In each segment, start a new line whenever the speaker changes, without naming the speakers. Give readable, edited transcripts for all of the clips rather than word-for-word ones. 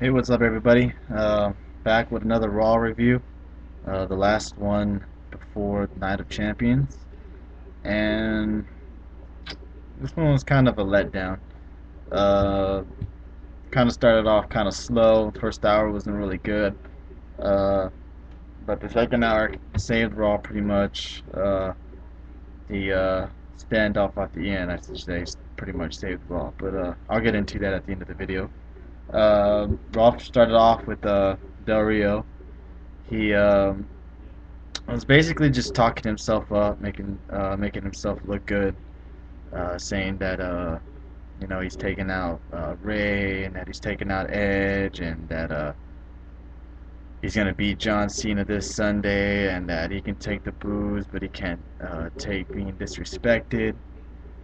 Hey, what's up, everybody? Back with another Raw review, the last one before Night of Champions, and this one was kind of a letdown. Uh, Kind of started off kind of slow. First hour wasn't really good, uh, but the second hour saved Raw pretty much. The standoff at the end, I should say, pretty much saved Raw. But I'll get into that at the end of the video. Raw started off with Del Rio. He was basically just talking himself up, making himself look good, saying that he's taking out Ray and that he's taking out Edge and that he's gonna beat John Cena this Sunday and that he can take the booze but he can't take being disrespected.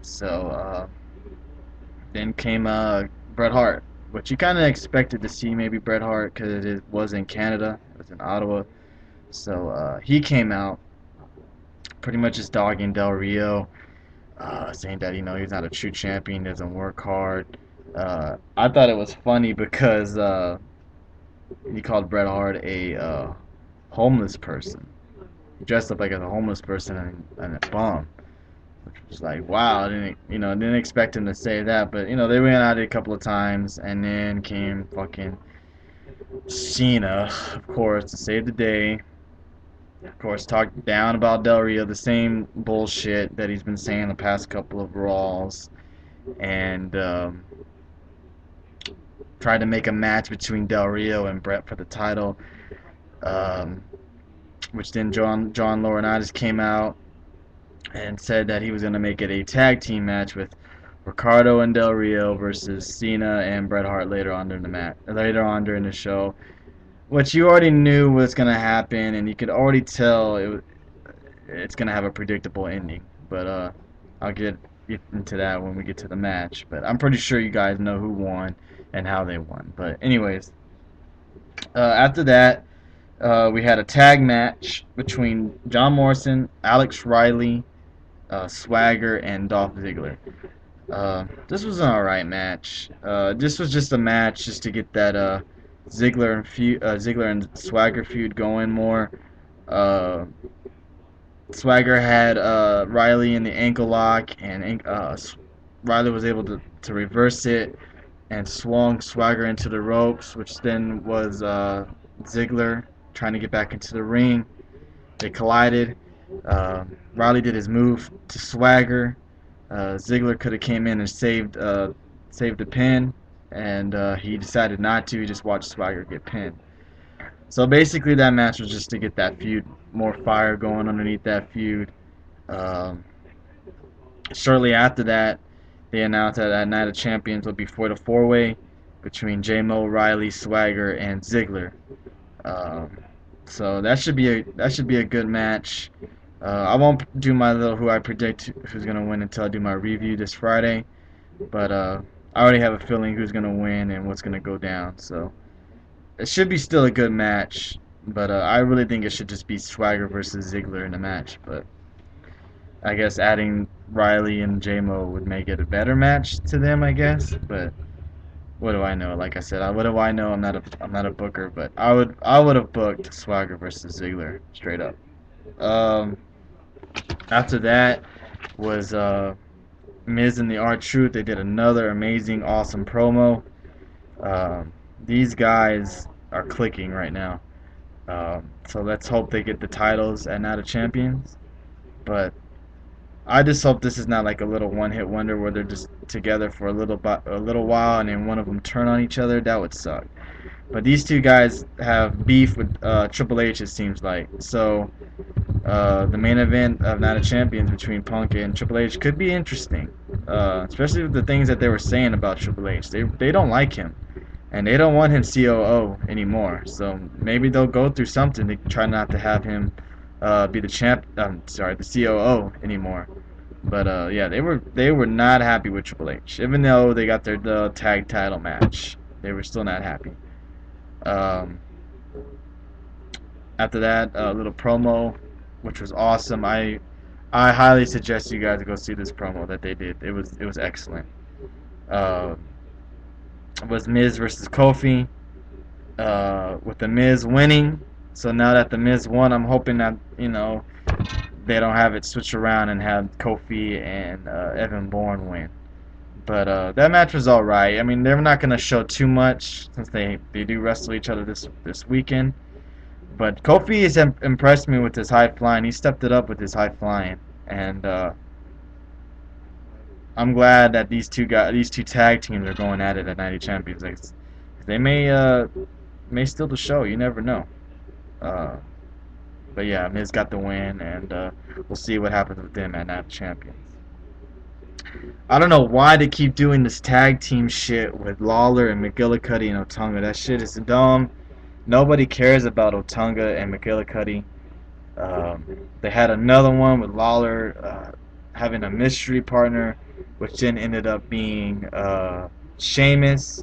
So then came Bret Hart, which you kind of expected to see maybe Bret Hart because it was in Canada, it was in Ottawa. So he came out pretty much just dogging Del Rio, saying that he's not a true champion, doesn't work hard. I thought it was funny because he called Bret Hart a homeless person. He dressed up like a homeless person and a bum, which was like, wow, I didn't expect him to say that. But they went at it a couple of times, and then came fucking Cena, of course, to save the day. Of course, talked down about Del Rio, the same bullshit that he's been saying the past couple of Raws, and tried to make a match between Del Rio and Bret for the title, um, which then John Laurinaitis came out and said that he was going to make it a tag team match with Ricardo and Del Rio versus Cena and Bret Hart later on during the show, which you already knew was going to happen, and you could already tell it's going to have a predictable ending. But I'll get into that when we get to the match. But I'm pretty sure you guys know who won and how they won. But anyways, after that, we had a tag match between John Morrison, Alex Riley, Swagger, and Dolph Ziggler. This was an alright match. This was just a match just to get that Ziggler and Swagger feud going more. Uh, Swagger had Riley in the ankle lock, and Riley was able to reverse it and swung Swagger into the ropes, which then was Ziggler trying to get back into the ring. They collided. Riley did his move to Swagger. Ziggler could have came in and saved the pin, and he decided not to. He just watched Swagger get pinned. So basically, that match was just to get that feud more fire going underneath that feud. Um, Shortly after that, they announced that Night of Champions would be for the four-way between J-Mo, Riley, Swagger, and Ziggler. Um, so that should be a good match. I won't do my little who I predict who's gonna win until I do my review this Friday, but I already have a feeling who's gonna win and what's gonna go down. So it should be still a good match, but I really think it should just be Swagger versus Ziggler in the match. But I guess adding Riley and JMO would make it a better match to them, I guess. But what do I know? Like I said, what do I know? I'm not a booker, but I would have booked Swagger versus Ziggler straight up. Um, After that was Miz and the R-Truth. They did another amazing, awesome promo. These guys are clicking right now. So let's hope they get the titles at Night of Champions. But I just hope this is not like a little one-hit wonder where they're just together for a little while and then one of them turn on each other. That would suck. But these two guys have beef with Triple H, it seems like. So the main event of Night of Champions between Punk and Triple H could be interesting, especially with the things that they were saying about Triple H. They don't like him, and they don't want him COO anymore. So maybe they'll go through something to try not to have him be the champ. Sorry, the COO anymore. But yeah, they were not happy with Triple H, even though they got their tag title match. They were still not happy. Um, After that, a little promo, which was awesome. I highly suggest you guys go see this promo that they did. It was excellent. Uh, it was Miz versus Kofi. with the Miz winning. So now that the Miz won, I'm hoping that they don't have it switch around and have Kofi and Evan Bourne win. But that match was all right. I mean, they're not gonna show too much since they do wrestle each other this weekend. But Kofi has impressed me with his high flying. He stepped it up with his high flying, and I'm glad that these two tag teams are going at it at 90 Champions. Like, they may steal the show. You never know. Uh, but yeah, Miz got the win, and we'll see what happens with them at 90 Champions. I don't know why they keep doing this tag team shit with Lawler and McGillicuddy and Otunga. That shit is dumb. Nobody cares about Otunga and McGillicuddy. They had another one with Lawler having a mystery partner, which then ended up being Sheamus.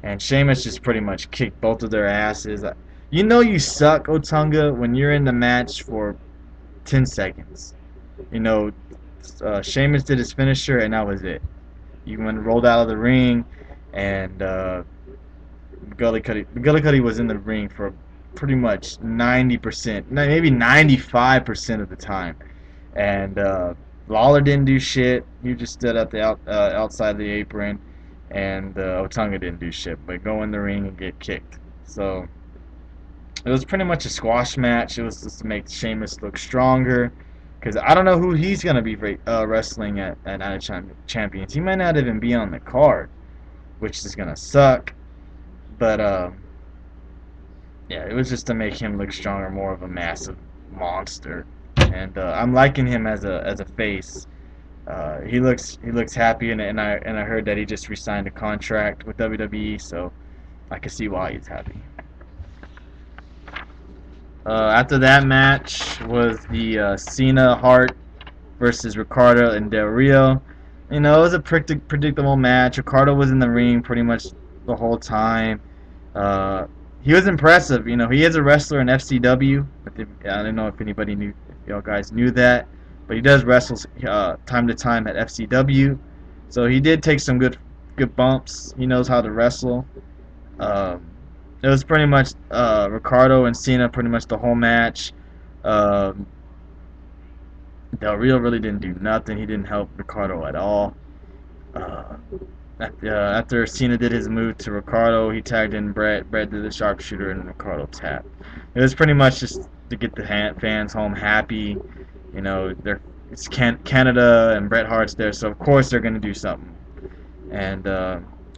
And Sheamus just pretty much kicked both of their asses. You know you suck, Otunga, when you're in the match for 10 seconds. You know, Sheamus did his finisher, and that was it. You went rolled out of the ring, and McGillicuddy was in the ring for pretty much 90%, maybe 95% of the time. And Lawler didn't do shit. He just stood at the outside of the apron, and Otunga didn't do shit, but go in the ring and get kicked. So it was pretty much a squash match. It was just to make Sheamus look stronger. Because I don't know who he's going to be wrestling at Night of Champions. He might not even be on the card, which is going to suck. But, yeah, it was just to make him look stronger, more of a massive monster. And I'm liking him as a face. He looks happy, and I heard that he just re-signed a contract with WWE, so I can see why he's happy. After that match was the Cena Hart versus Ricardo and Del Rio. You know, it was a predictable match. Ricardo was in the ring pretty much the whole time. He was impressive. You know, he is a wrestler in FCW. I don't know if anybody knew, if y'all guys knew that, but he does wrestle time to time at FCW. So he did take some good bumps. He knows how to wrestle. It was pretty much Ricardo and Cena pretty much the whole match. Um, Del Rio really didn't do nothing. He didn't help Ricardo at all. Uh, after Cena did his move to Ricardo, he tagged in Brett. Brett did the sharpshooter, and Ricardo tapped. It was pretty much just to get the fans home happy. You know, it's Canada and Bret Hart's there, so of course they're gonna do something. And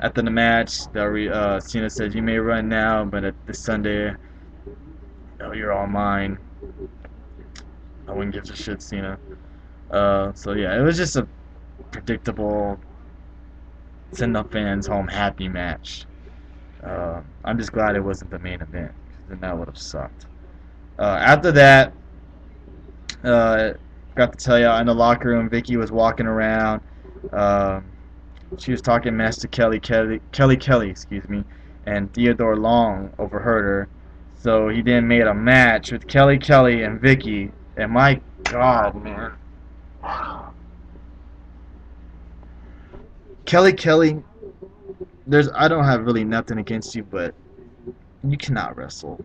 after the match, Cena says, "You may run now, but at this Sunday, you're all mine." No one gives a shit, Cena. So yeah, it was just a predictable send the fans home happy match. I'm just glad it wasn't the main event, because then that would have sucked. After that, got to tell you, in the locker room, Vicky was walking around. She was talking mess to Kelly, excuse me, and Theodore Long overheard her. So he then made a match with Kelly and Vicky, and my God, man. Kelly, I don't have really nothing against you, but you cannot wrestle.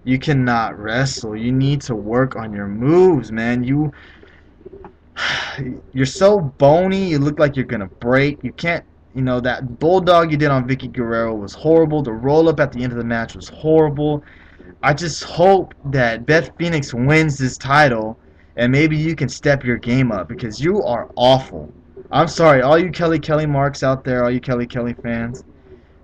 You cannot wrestle. You need to work on your moves, man. You're so bony. You look like you're gonna break. You can't. You know, that bulldog you did on Vicky Guerrero was horrible. The roll up at the end of the match was horrible. I just hope that Beth Phoenix wins this title, and maybe you can step your game up, because you are awful. I'm sorry, all you Kelly marks out there, all you Kelly fans.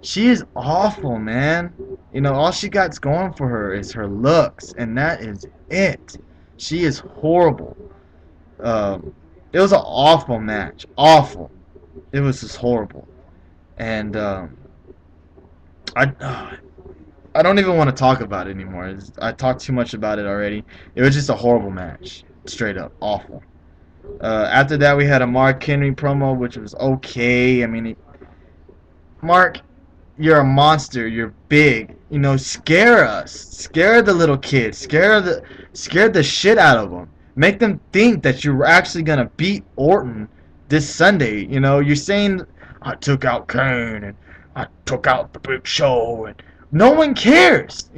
She is awful, man. You know, all she got going for her is her looks, and that is it. She is horrible. It was an awful match. Awful. It was just horrible. And I don't even want to talk about it anymore. I talked too much about it already. It was just a horrible match. Straight up. Awful. After that, we had a Mark Henry promo, which was okay. I mean, Mark, you're a monster. You're big. You know, scare us. Scare the little kids. Scare the shit out of them. Make them think that you're actually gonna beat Orton this Sunday. You know, you're saying, I took out Kane and I took out the Big Show and No one cares.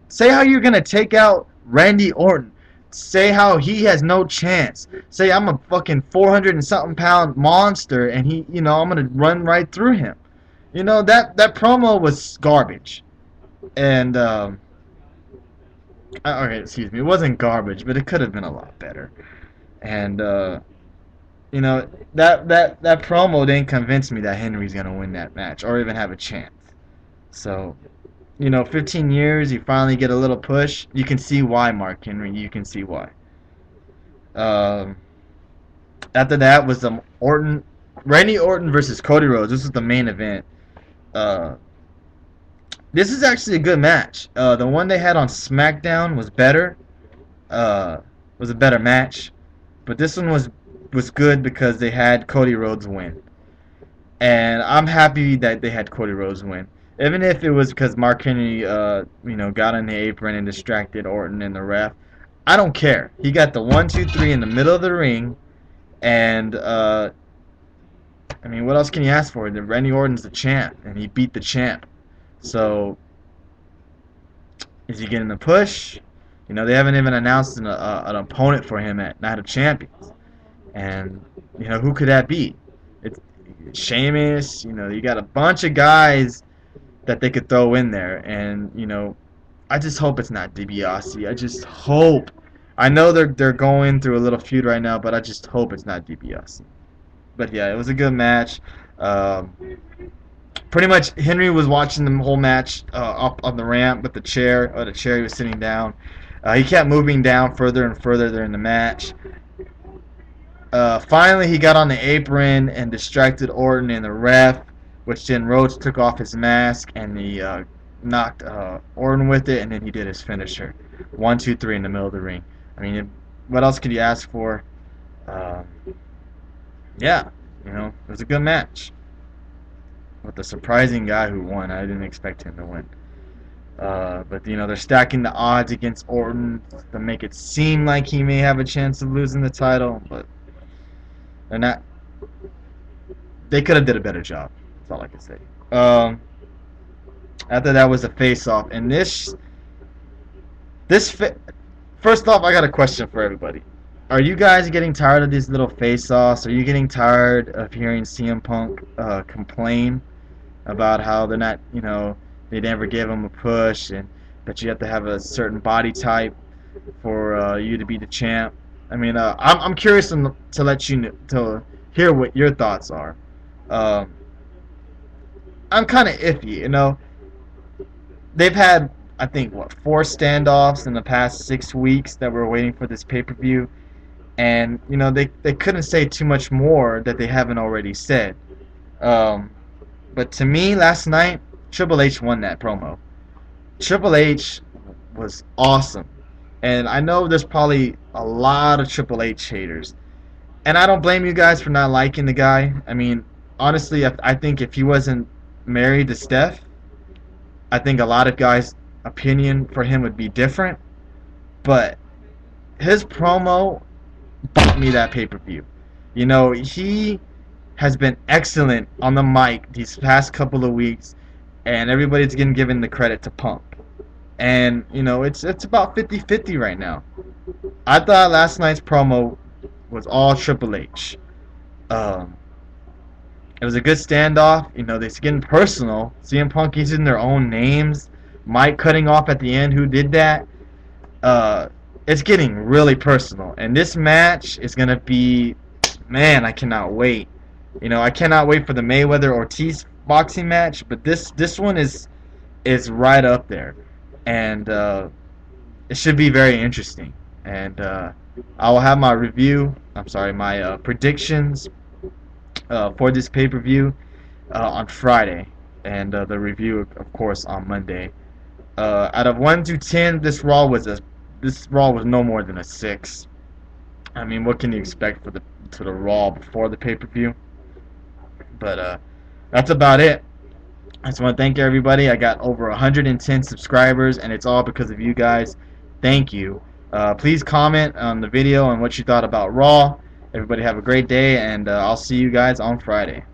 Say how you're gonna take out Randy Orton. Say how he has no chance. Say I'm a fucking 400 and something pound monster, and I'm gonna run right through him. That promo was garbage. And okay, excuse me, it wasn't garbage, but it could have been a lot better. And you know that promo didn't convince me that Henry's gonna win that match or even have a chance. So 15 years, you finally get a little push. You can see why, Mark Henry. You can see why. Um, After that was Randy Orton versus Cody Rhodes. This was the main event. Uh, this is actually a good match. The one they had on SmackDown was better. Uh, was a better match, but this one was good because they had Cody Rhodes win, and I'm happy that they had Cody Rhodes win. Even if it was because Mark Henry, got on the apron and distracted Orton and the ref, I don't care. He got the 1, 2, 3 in the middle of the ring, and what else can you ask for? Randy Orton's the champ, and he beat the champ. So, is he getting the push? They haven't even announced an opponent for him at Night of Champions, and who could that be? It's Sheamus. You got a bunch of guys that they could throw in there, and I just hope it's not DiBiase. I just hope. I know they're going through a little feud right now, but I just hope it's not DiBiase. But yeah, it was a good match. Um, Pretty much, Henry was watching the whole match up on the ramp with the chair. The chair he was sitting down. He kept moving down further and further during the match. Finally, he got on the apron and distracted Orton and the ref, which then Rhodes took off his mask and he knocked Orton with it, and then he did his finisher. 1, 2, 3 in the middle of the ring. What else could you ask for? Um, yeah, it was a good match with the surprising guy who won. I didn't expect him to win. But they're stacking the odds against Orton to make it seem like he may have a chance of losing the title, but they're not. They could have did a better job. That's all I can say. After that was a face-off, and first off, I got a question for everybody. Are you guys getting tired of these little face-offs? Are you getting tired of hearing CM Punk complain about how they're not, they never gave him a push, and that you have to have a certain body type for you to be the champ? I'm curious to let you know, to hear what your thoughts are. Um, I'm kind of iffy. They've had, I think, 4 standoffs in the past 6 weeks that we're waiting for this pay-per-view, and they couldn't say too much more that they haven't already said. Um, but to me, last night, Triple H won that promo. Triple H was awesome. And I know there's probably a lot of Triple H haters. And I don't blame you guys for not liking the guy. Honestly, I think if he wasn't married to Steph, I think a lot of guys' opinion for him would be different. But his promo bought me that pay-per-view. He has been excellent on the mic these past couple of weeks, and everybody's getting given the credit to Punk. And it's about 50-50 right now. I thought last night's promo was all Triple H. Um, it was a good standoff. They're getting personal. CM Punk using their own names. Mike cutting off at the end. Who did that? It's getting really personal. And this match is gonna be, man, I cannot wait. I cannot wait for the Mayweather Ortiz boxing match. But this one is right up there, and it should be very interesting. And I will have my review. I'm sorry, my predictions for this pay-per-view on Friday, and the review, of course, on Monday. Out of 1 to 10, this Raw was no more than a 6. What can you expect for the Raw before the pay-per-view? But that's about it. I just want to thank everybody. I got over 110 subscribers, and it's all because of you guys. Thank you. Please comment on the video on what you thought about Raw. Everybody have a great day, and I'll see you guys on Friday.